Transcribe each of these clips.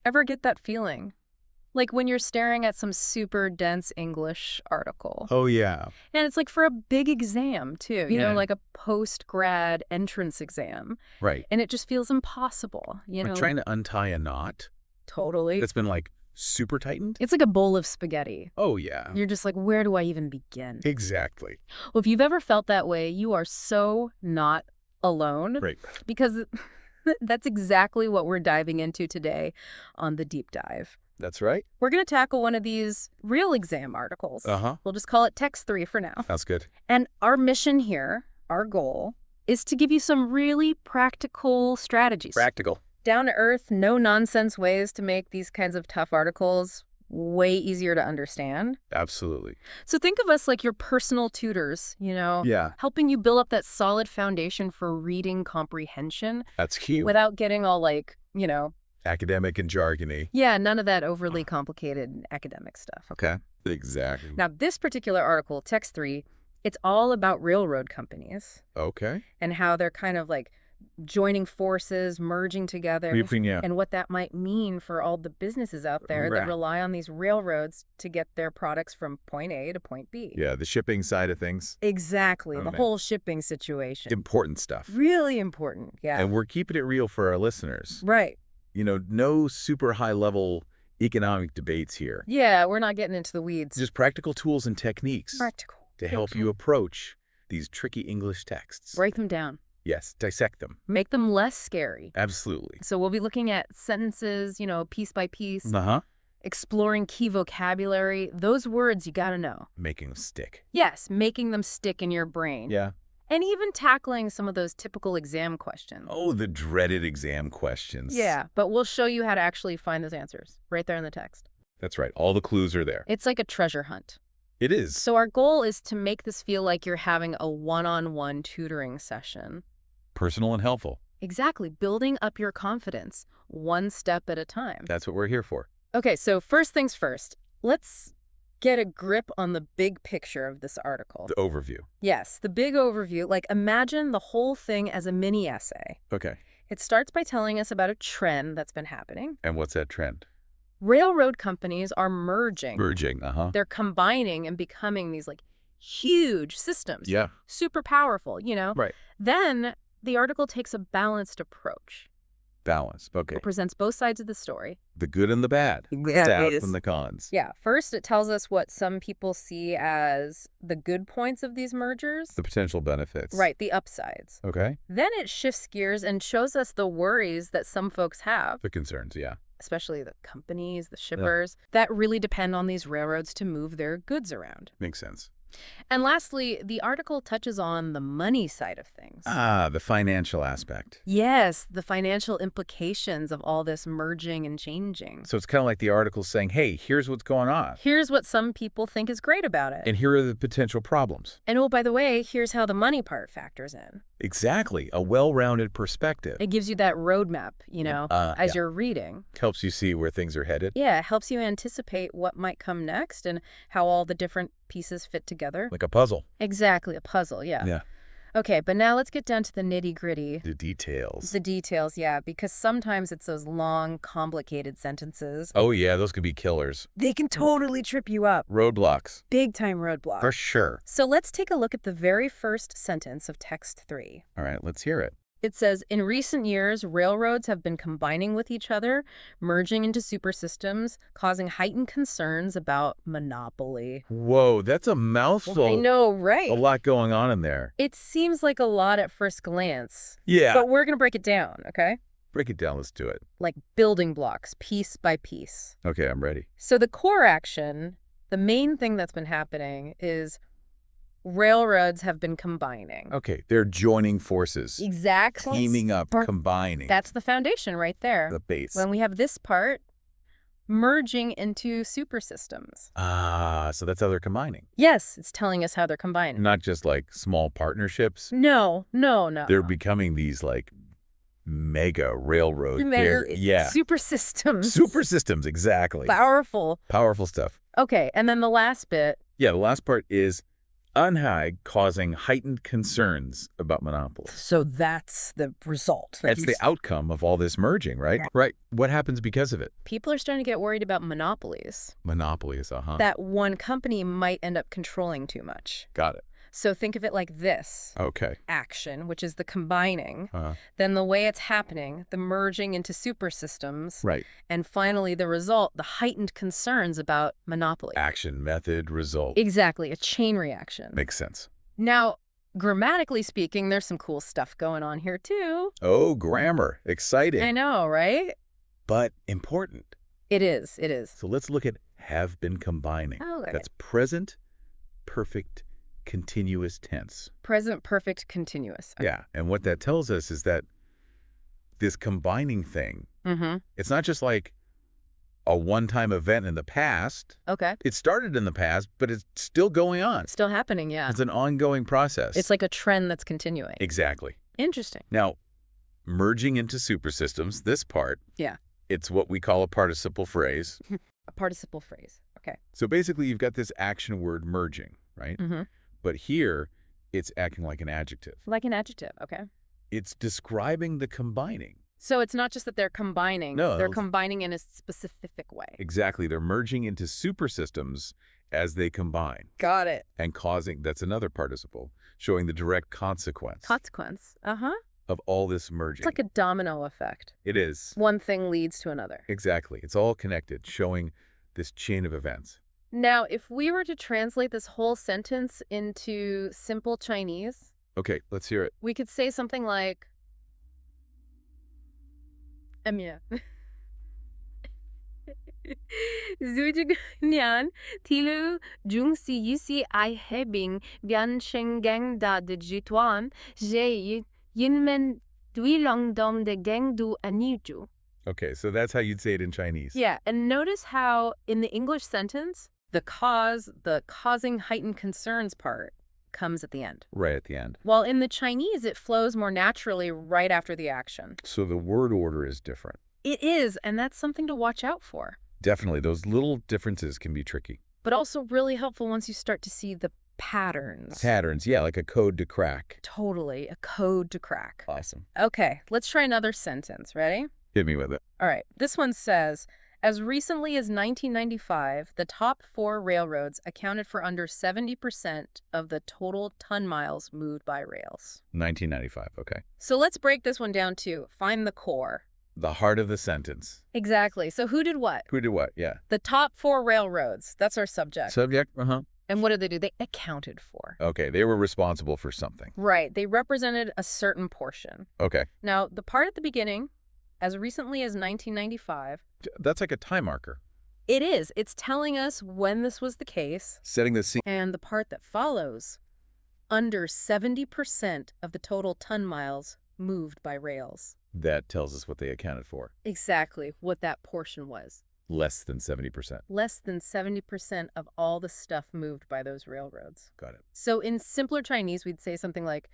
Ever get that feeling? Like when you're staring at some super dense English article. Oh, yeah. And it's like for a big exam, too, Yeah. like a post-grad entrance exam. Right. And it just feels impossible, Like trying to untie a knot Totally. that's been, like, super tightened. It's like a bowl of spaghetti. Oh, yeah. You're just like, where do I even begin? Exactly. Well, if you've ever felt that way, you are so not alone. Right. Because that's exactly what we're diving into today on The Deep Dive. That's right. We're going to tackle one of these real exam articles. Uh-huh. We'll just call it Text3 for now. That's good. And our mission here, our goal, is to give you some really practical strategies. Practical. Down-to-earth, no-nonsense ways to make these kinds of tough articles way easier to understand. Absolutely. So think of us like your personal tutors, Yeah. helping you build up that solid foundation for reading comprehension. That's cute. Without getting all Academic and jargony. yeah, none of that overly complicated academic stuff. Okay. Exactly. Now, this particular article, Text3, it's all about railroad companies Okay. and how they're kind of like joining forces, merging together, Yeah. and what that might mean for all the businesses out there that Right. rely on these railroads to get their products from point A to point B. Yeah, the shipping side of things. Exactly, Oh, the man. whole shipping situation. Important stuff. Really important, yeah. And we're keeping it real for our listeners. Right. No super high-level economic debates here. Yeah, we're not getting into the weeds. Just practical tools and techniques Practical. to help you approach these tricky English texts. Break them down. Yes, dissect them. Make them less scary. Absolutely. So we'll be looking at sentences, piece by piece, Uh-huh. exploring key vocabulary. Those words you gotta know. Making them stick. Yes, making them stick in your brain. Yeah. And even tackling some of those typical exam questions. Oh, the dreaded exam questions. Yeah, but we'll show you how to actually find those answers right there in the text. That's right. All the clues are there. It's like a treasure hunt. It is. So our goal is to make this feel like you're having a one-on-one tutoring session. Personal and helpful. Exactly, building up your confidence one step at a time. That's what we're here for. Okay, so first things first, let's get a grip on the big picture of this article. The overview. Yes, the big overview. Like, imagine the whole thing as a mini essay. Okay. It starts by telling us about a trend that's been happening. And what's that trend? Railroad companies are merging. Merging. Uh-huh. They're combining and becoming these, huge systems. Yeah. Super powerful, Right. Then the article takes a balanced approach. Balance. Okay. It presents both sides of the story. The good and the bad. Yeah, Stats and the cons. Yeah, first it tells us what some people see as the good points of these mergers. The potential benefits. Right, the upsides. Okay. Then it shifts gears and shows us the worries that some folks have, The concerns, yeah. especially the companies, the shippers, that really depend on these railroads to move their goods around. Makes sense. And lastly, the article touches on the money side of things. Ah, the financial aspect. Yes, the financial implications of all this merging and changing. So it's kind of like the article saying, hey, here's what's going on. Here's what some people think is great about it. And here are the potential problems. And oh, by the way, here's how the money part factors in. Exactly. A well-rounded perspective. It gives you that roadmap, as yeah. you're reading. Helps you see where things are headed. Yeah, it helps you anticipate what might come next and how all the different pieces fit together. Like a puzzle. Exactly, a puzzle, yeah. Yeah. Okay, but now let's get down to the nitty-gritty. The details. The details, yeah, because sometimes it's those long, complicated sentences. Oh, yeah, those could be killers. They can totally trip you up. Roadblocks. Big-time roadblock. For sure. So let's take a look at the very first sentence of text 3. All right, let's hear it. It says, in recent years, railroads have been combining with each other, merging into super systems, causing heightened concerns about monopoly. Whoa, that's a mouthful. I know, right? A lot going on in there. It seems like a lot at first glance. Yeah. But we're going to break it down, okay? Break it down. Let's do it. Like building blocks, piece by piece. Okay, I'm ready. So the core action, the main thing that's been happening is railroads have been combining. Okay, they're joining forces. Exactly. Teaming up, combining. That's the foundation right there. The base. When we have this part, merging into super systems. Ah, so that's how they're combining. Yes, it's telling us how they're combining. Not just like small partnerships. No. They're becoming these like mega railroad. Yeah. Super systems. Super systems, exactly. Powerful. Powerful stuff. Okay, and then the last bit. Yeah, the last part is Unhigh, causing heightened concerns about monopolies. So that's the result. That's the outcome of all this merging, right? Yeah. Right. What happens because of it? People are starting to get worried about monopolies. Monopolies, That one company might end up controlling too much. Got it. So think of it like this. Okay. Action, which is the combining, Uh, then the way it's happening, the merging into super systems, right. and finally the result, the heightened concerns about monopoly. Action, method, result. Exactly, a chain reaction. Makes sense. Now, grammatically speaking, there's some cool stuff going on here too. Oh, grammar. Exciting. I know, right? But important. It is, it is. So let's look at have been combining. Okay. That's present, perfect, continuous tense. Present perfect continuous. Yeah. And what that tells us is that this combining thing, it's not just like a one-time event in the past. Okay. It started in the past, but it's still going on. Still happening, yeah. It's an ongoing process. It's like a trend that's continuing. Exactly. Interesting. Now, merging into supersystems, this part, Yeah. it's what we call a participle phrase. A participle phrase. Okay. So basically, you've got this action word merging, right? But here, it's acting like an adjective. Like an adjective, okay. It's describing the combining. So it's not just that they're combining. No. They're combining in a specific way. Exactly. They're merging into supersystems as they combine. Got it. And causing, that's another participle, showing the direct consequence Consequence. of all this merging. It's like a domino effect. It is. One thing leads to another. Exactly. It's all connected, showing this chain of events. Now, if we were to translate this whole sentence into simple Chinese, Okay, let's hear it. we could say something like, 哎呀，Zhujian Tilu Jungsi Yusi I Hebing Bian Shenggang da de Jutuan Je Yinmen Duilong Dom de Gang du Aniju. Okay, so that's how you'd say it in Chinese. Yeah, and notice how in the English sentence, the causing heightened concerns part comes at the end. Right at the end. While in the Chinese, it flows more naturally right after the action. So the word order is different. It is, and that's something to watch out for. Definitely, those little differences can be tricky. But also really helpful once you start to see the patterns. Patterns, yeah, like a code to crack. Totally, a code to crack. Awesome. Okay, let's try another sentence. Ready? Hit me with it. All right, this one says, as recently as 1995, the top 4 railroads accounted for under 70% of the total ton miles moved by rails. 1995, okay. So let's break this one down to find the core. The heart of the sentence. Exactly. So who did what? Who did what? Yeah. The top 4 railroads. That's our subject. Subject? And what did they do? They accounted for. Okay, they were responsible for something. Right. They represented a certain portion. Okay. Now, the part at the beginning, as recently as 1995, That's like a time marker. it is. It's telling us when this was the case. Setting the scene. And the part that follows, under 70% of the total ton miles moved by rails. That tells us what they accounted for. Exactly what that portion was. Less than 70%. Less than 70% of all the stuff moved by those railroads. Got it. So in simpler Chinese, we'd say something like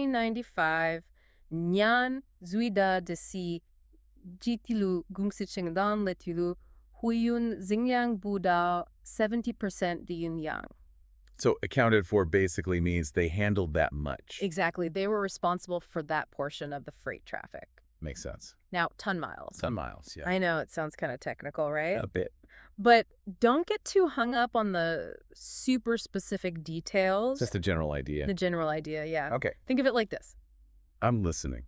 1995, Nyan Zuida de si Jitilu Gungsichengdan Letilu Huyun Xingyang Buda 70% de Yunyang. So accounted for basically means they handled that much. Exactly. They were responsible for that portion of the freight traffic. Makes sense. Now, ton miles. Ton miles, yeah. I know it sounds kind of technical, right? A bit. But don't get too hung up on the super specific details. Just a general idea. The general idea, yeah. Okay. Think of it like this. I'm listening.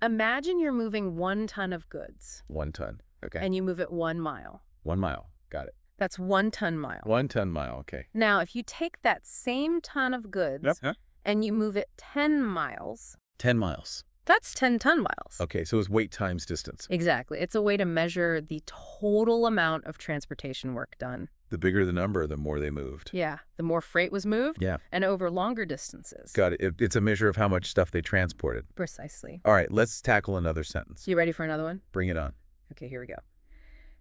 Imagine you're moving 1 ton of goods. 1 ton. Okay. And you move it 1 mile. 1 mile. Got it. That's 1 ton mile. 1 ton mile. Okay. Now, if you take that same ton of goods and you move it 10 miles, 10 miles. that's 10 ton miles. Okay, so it's weight times distance. Exactly. It's a way to measure the total amount of transportation work done. The bigger the number, the more they moved. Yeah. The more freight was moved. Yeah. And over longer distances. Got it. It's a measure of how much stuff they transported. Precisely. All right, let's tackle another sentence. You ready for another one? Bring it on. Okay, here we go.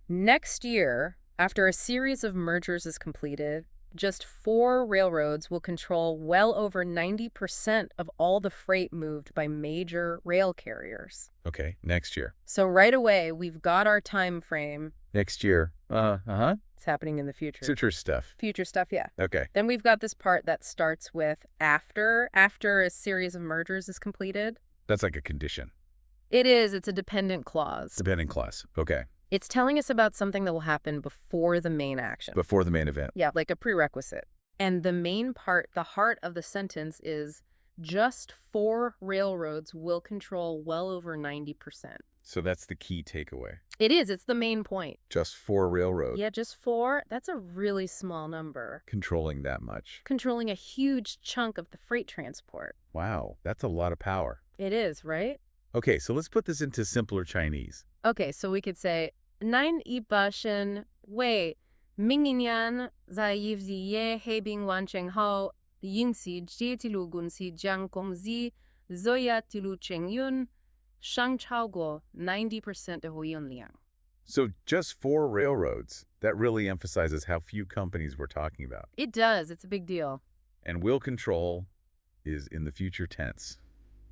Next year, after a series of mergers is completed, just 4 railroads will control well over 90% of all the freight moved by major rail carriers. Okay, next year. So right away, we've got our time frame. Next year. It's happening in the future. Future stuff. Future stuff, yeah. Okay. Then we've got this part that starts with after a series of mergers is completed. That's like a condition. It is. It's a dependent clause. Dependent clause. Okay. It's telling us about something that will happen before the main action. Before the main event. Yeah, like a prerequisite. And the main part, the heart of the sentence is just 4 railroads will control well over 90%. So that's the key takeaway. It is. It's the main point. Just 4 railroads. Yeah, just 4. That's a really small number. Controlling that much. Controlling a huge chunk of the freight transport. Wow, that's a lot of power. It is, right? Okay, so let's put this into simpler Chinese. Okay, so we could say, 9.1% 为明年在业业黑并完成后，因此这条路公司将公司所有铁路乘运上超过 90% 的货运量。 So just 4 railroads. That really emphasizes how few companies we're talking about. It does. It's a big deal. And will control is in the future tense.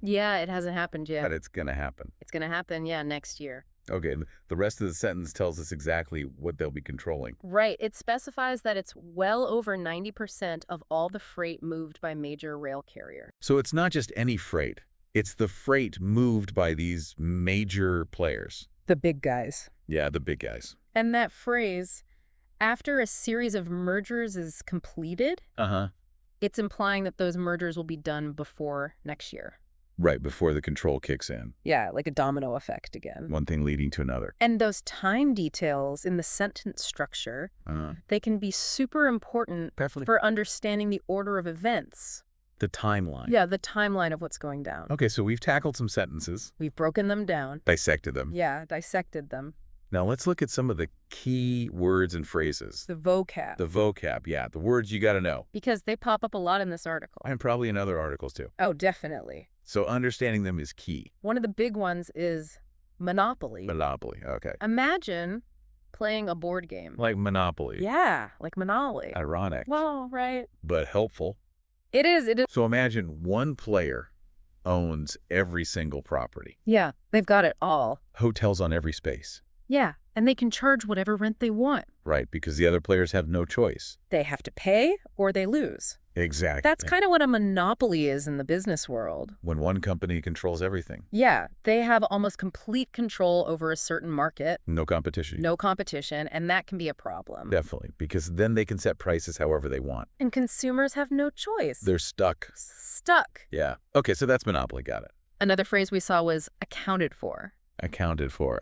Yeah, it hasn't happened yet. But it's going to happen. It's going to happen, yeah, next year. Okay, the rest of the sentence tells us exactly what they'll be controlling. Right. It specifies that it's well over 90% of all the freight moved by major rail carriers. So it's not just any freight. It's the freight moved by these major players. The big guys. Yeah, the big guys. And that phrase, after a series of mergers is completed, it's implying that those mergers will be done before next year. Right, before the control kicks in. Yeah, like a domino effect again. One thing leading to another. And those time details in the sentence structure, they can be super important for understanding the order of events. The timeline. Yeah, the timeline of what's going down. Okay, so we've tackled some sentences. We've broken them down. Dissected them. Yeah, dissected them. Now let's look at some of the key words and phrases. The vocab. The vocab, yeah. The words you got to know. Because they pop up a lot in this article. And probably in other articles too. Oh, definitely. So understanding them is key. One of the big ones is Monopoly. Monopoly, okay. Imagine playing a board game. Like Monopoly. Yeah, like Monopoly. Ironic. Well, right. But helpful. It is. So imagine one player owns every single property. Yeah, they've got it all. Hotels on every space. Yeah, and they can charge whatever rent they want. Right, because the other players have no choice. They have to pay or they lose. Exactly. That's kind of what a monopoly is in the business world. When one company controls everything. Yeah, they have almost complete control over a certain market. No competition. No competition, and that can be a problem. Definitely, because then they can set prices however they want. And consumers have no choice. They're stuck. Stuck. Yeah. Okay, so that's monopoly. Got it. Another phrase we saw was accounted for. Accounted for.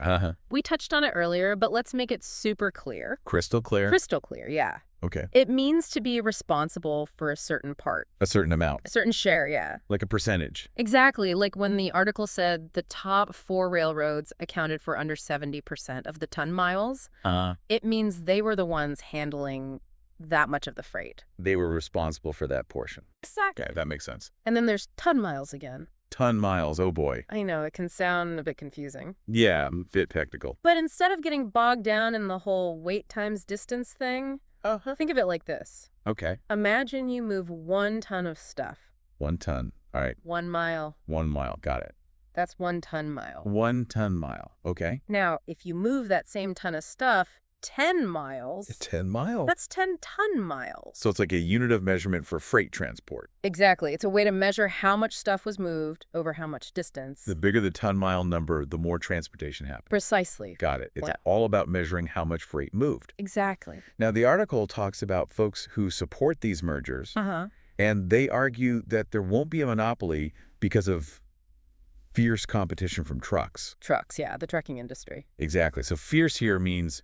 We touched on it earlier, but let's make it super clear. Crystal clear? Crystal clear, yeah. Okay. It means to be responsible for a certain part. A certain amount. A certain share, yeah. Like a percentage. Exactly. Like when the article said the top 4 railroads accounted for under 70% of the ton miles, it means they were the ones handling that much of the freight. They were responsible for that portion. Exactly. Okay, that makes sense. And then there's ton miles again. Ton miles, oh boy. I know, it can sound a bit confusing. Yeah, a bit technical. But instead of getting bogged down in the whole weight times distance thing, think of it like this. Okay. Imagine you move 1 ton of stuff. 1 ton. All right. 1 mile. 1 mile. Got it. That's 1 ton mile. 1 ton mile. Okay. Now, if you move that same ton of stuff 10 miles... 10 miles? That's 10 ton miles. So it's like a unit of measurement for freight transport. Exactly. It's a way to measure how much stuff was moved over how much distance. The bigger the ton mile number, the more transportation happens. Precisely. Got it. It's all about measuring how much freight moved. Exactly. Now, the article talks about folks who support these mergers, and they argue that there won't be a monopoly because of fierce competition from trucks. Trucks, yeah, the trucking industry. Exactly. So fierce here means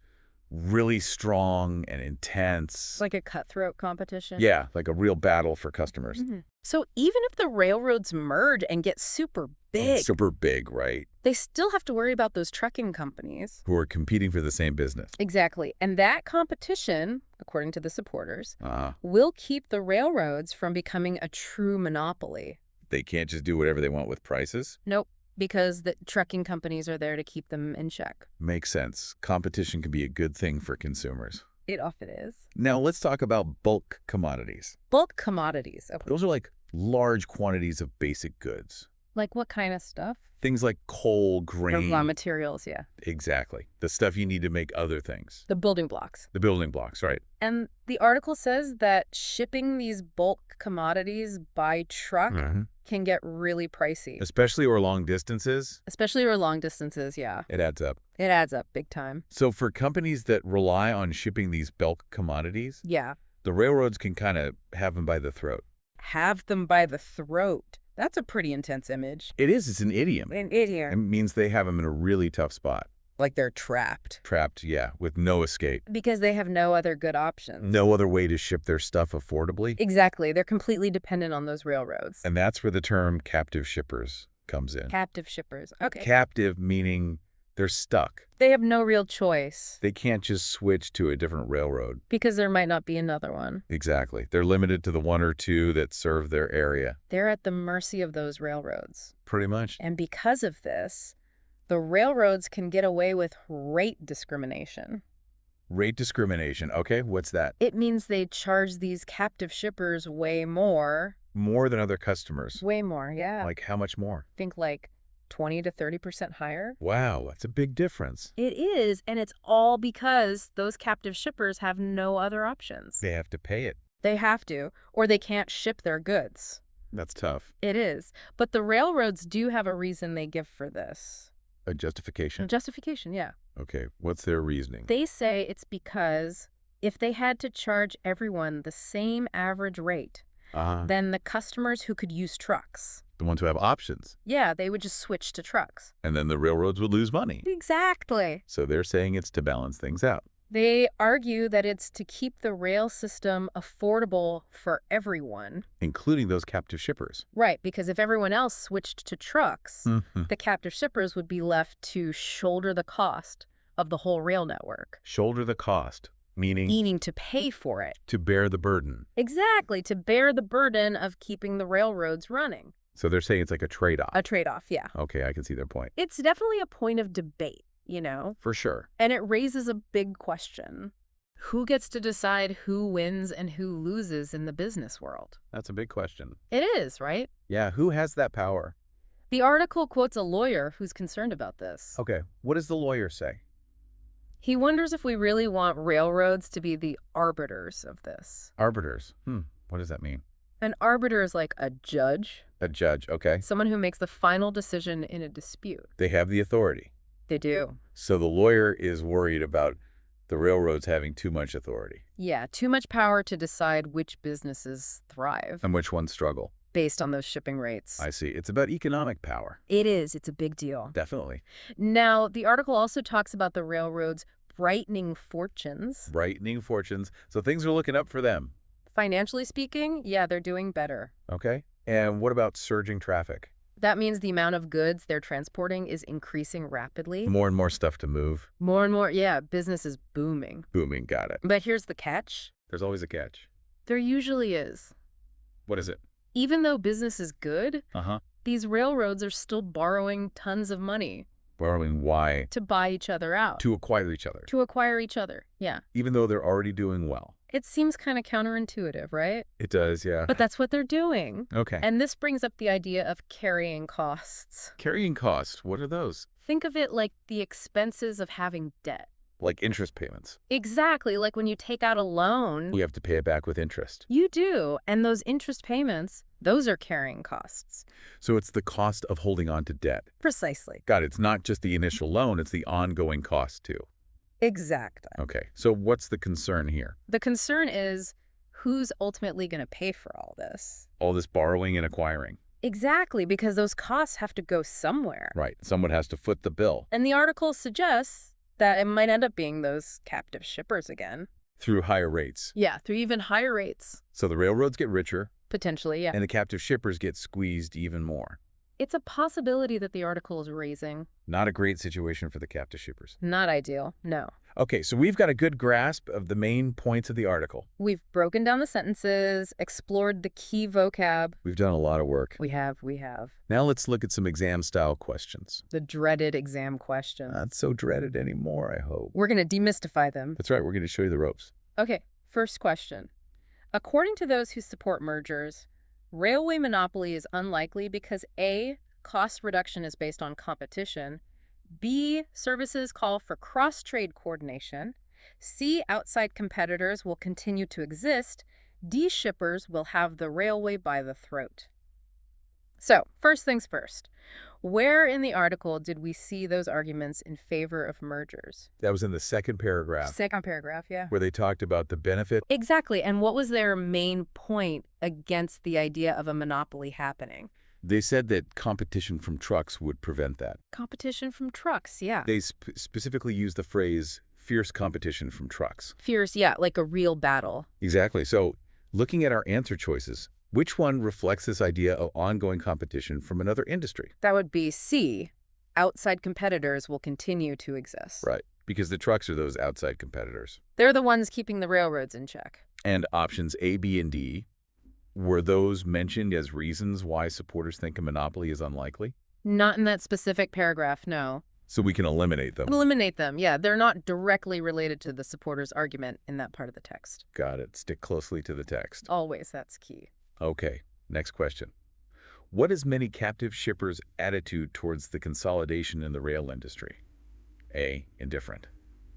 really strong and intense. Like a cutthroat competition? Yeah, like a real battle for customers. So even if the railroads merge and get super big... Super big, right? They still have to worry about those trucking companies. Who are competing for the same business. Exactly. And that competition, according to the supporters, will keep the railroads from becoming a true monopoly. They can't just do whatever they want with prices? Nope. Because the trucking companies are there to keep them in check. Makes sense. Competition can be a good thing for consumers. It often is. Now, let's talk about bulk commodities. Bulk commodities. Okay. Those are like large quantities of basic goods. Like what kind of stuff? Things like coal, Or grain. raw materials, yeah. Exactly. The stuff you need to make other things. The building blocks. The building blocks, right. And the article says that shipping these bulk commodities by truck can get really pricey. Especially over long distances. Especially over long distances, yeah. It adds up. It adds up big time. So for companies that rely on shipping these bulk commodities, Yeah. the railroads can kind of have them by the throat. Have them by the throat. That's a pretty intense image. It is. It's an idiom. An idiom. It means they have them in a really tough spot. Like they're trapped. Trapped, yeah, with no escape. Because they have no other good options. No other way to ship their stuff affordably. Exactly. They're completely dependent on those railroads. And that's where the term captive shippers comes in. Captive shippers. Okay. Captive meaning they're stuck. They have no real choice. They can't just switch to a different railroad. Because there might not be another one. Exactly. They're limited to the one or two that serve their area. They're at the mercy of those railroads. Pretty much. And because of this, the railroads can get away with rate discrimination. Rate discrimination. Okay, what's that? It means they charge these captive shippers way more. More than other customers. Way more, yeah. Like how much more? Think like 20 to 30% higher. Wow, that's a big difference. It is, and it's all because those captive shippers have no other options. They have to pay it. They have to, or they can't ship their goods. That's tough. It is. But the railroads do have a reason they give for this. A justification? Justification, yeah. Okay, what's their reasoning? They say it's because if they had to charge everyone the same average rate, then the customers who could use trucks. The ones who have options. Yeah, they would just switch to trucks. And then the railroads would lose money. Exactly. So they're saying it's to balance things out. They argue that it's to keep the rail system affordable for everyone. Including those captive shippers. Right, because if everyone else switched to trucks, the captive shippers would be left to shoulder the cost of the whole rail network. Shoulder the cost, meaning? Meaning to pay for it. To bear the burden. Exactly, to bear the burden of keeping the railroads running. So they're saying it's like a trade-off. A trade-off, yeah. Okay, I can see their point. It's definitely a point of debate, you know? For sure. And it raises a big question. Who gets to decide who wins and who loses in the business world? That's a big question. It is, right? Yeah, who has that power? The article quotes a lawyer who's concerned about this. Okay, what does the lawyer say? He wonders if we really want railroads to be the arbiters of this. Arbiters. What does that mean? An arbiter is like a judge. A judge, okay. Someone who makes the final decision in a dispute. They have the authority. They do. So the lawyer is worried about the railroads having too much authority. Yeah, too much power to decide which businesses thrive. And which ones struggle. Based on those shipping rates. I see. It's about economic power. It is. It's a big deal. Definitely. Now, the article also talks about the railroads brightening fortunes. Brightening fortunes. So things are looking up for them. Financially speaking, yeah, they're doing better. Okay. And what about surging traffic? That means the amount of goods they're transporting is increasing rapidly. More and more stuff to move. More and more, yeah, business is booming. Booming, got it. But here's the catch. There's always a catch. There usually is. What is it? Even though business is good, these railroads are still borrowing tons of money. Borrowing why? To buy each other out. To acquire each other. To acquire each other, yeah. Even though they're already doing well. It seems kind of counterintuitive, right? It does, yeah. But that's what they're doing. Okay. And this brings up the idea of carrying costs. Carrying costs, what are those? Think of it like the expenses of having debt. Like interest payments. Exactly, like when you take out a loan. We have to pay it back with interest. You do, and those interest payments, those are carrying costs. So it's the cost of holding on to debt. Precisely. Got it. It's not just the initial loan, it's the ongoing cost too. Exactly. Okay, so what's the concern here? The concern is who's ultimately going to pay for all this? All this borrowing and acquiring. Exactly, because those costs have to go somewhere. Right, someone has to foot the bill. And the article suggests that it might end up being those captive shippers again. Through higher rates. Yeah, through even higher rates. So the railroads get richer. Potentially, yeah. And the captive shippers get squeezed even more. It's a possibility that the article is raising. Not a great situation for the captive shippers. Not ideal, no. Okay, so we've got a good grasp of the main points of the article. We've broken down the sentences, explored the key vocab. We've done a lot of work. We have. Now let's look at some exam-style questions. The dreaded exam questions. Not so dreaded anymore, I hope. We're going to demystify them. That's right, we're going to show you the ropes. Okay, first question. According to those who support mergers, railway monopoly is unlikely because A, cost reduction is based on competition. B, services call for cross-trade coordination. C, outside competitors will continue to exist. D, shippers will have the railway by the throat. So, first things first. Where in the article did we see those arguments in favor of mergers? That was in the second paragraph. Second paragraph, yeah. Where they talked about the benefit. Exactly. And what was their main point against the idea of a monopoly happening? They said that competition from trucks would prevent that. Competition from trucks, yeah. They specifically used the phrase fierce competition from trucks. Fierce, yeah, like a real battle. Exactly. So, looking at our answer choices, which one reflects this idea of ongoing competition from another industry? That would be C. Outside competitors will continue to exist. Right, because the trucks are those outside competitors. They're the ones keeping the railroads in check. And options A, B, and D, were those mentioned as reasons why supporters think a monopoly is unlikely? Not in that specific paragraph, no. So we can eliminate them. Eliminate them, yeah. They're not directly related to the supporters' argument in that part of the text. Got it. Stick closely to the text. Always, that's key. Okay, next question. What is many captive shippers' attitude towards the consolidation in the rail industry? A, indifferent.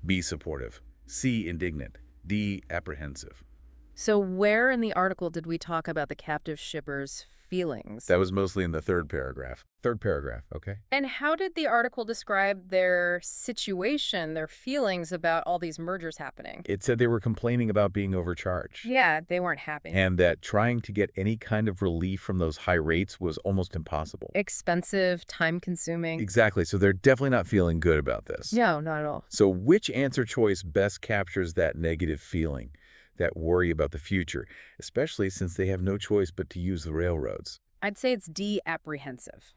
B, supportive. C, indignant. D, apprehensive. So where in the article did we talk about the captive shippers' feelings? That was mostly in the third paragraph. Third paragraph, okay? And how did the article describe their situation, their feelings about all these mergers happening? It said they were complaining about being overcharged. Yeah, they weren't happy. And that trying to get any kind of relief from those high rates was almost impossible. Expensive, time-consuming. Exactly. So they're definitely not feeling good about this. No, not at all. So which answer choice best captures that negative feeling, that worry about the future, especially since they have no choice but to use the railroads? I'd say it's D, apprehensive.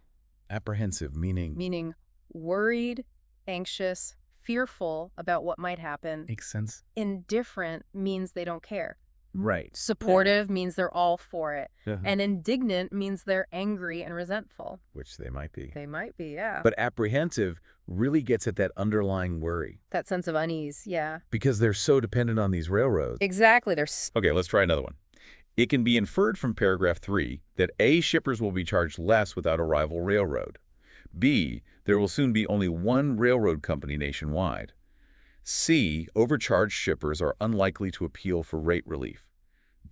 Apprehensive, meaning? Meaning worried, anxious, fearful about what might happen. Makes sense. Indifferent means they don't care. Right. Supportive means they're all for it. Uh-huh. And indignant means they're angry and resentful. Which they might be. They might be, yeah. But apprehensive really gets at that underlying worry. That sense of unease, yeah. Because they're so dependent on these railroads. Exactly. Okay, let's try another one. It can be inferred from paragraph 3 that A, shippers will be charged less without a rival railroad. B, there will soon be only one railroad company nationwide. C, overcharged shippers are unlikely to appeal for rate relief.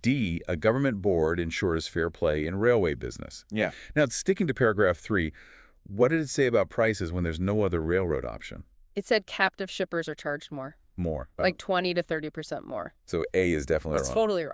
D, a government board ensures fair play in railway business. Yeah. Now, sticking to paragraph 3, what did it say about prices when there's no other railroad option? It said captive shippers are charged more. More. Like 20 to 30% more. So A is definitely That's wrong. totally wrong.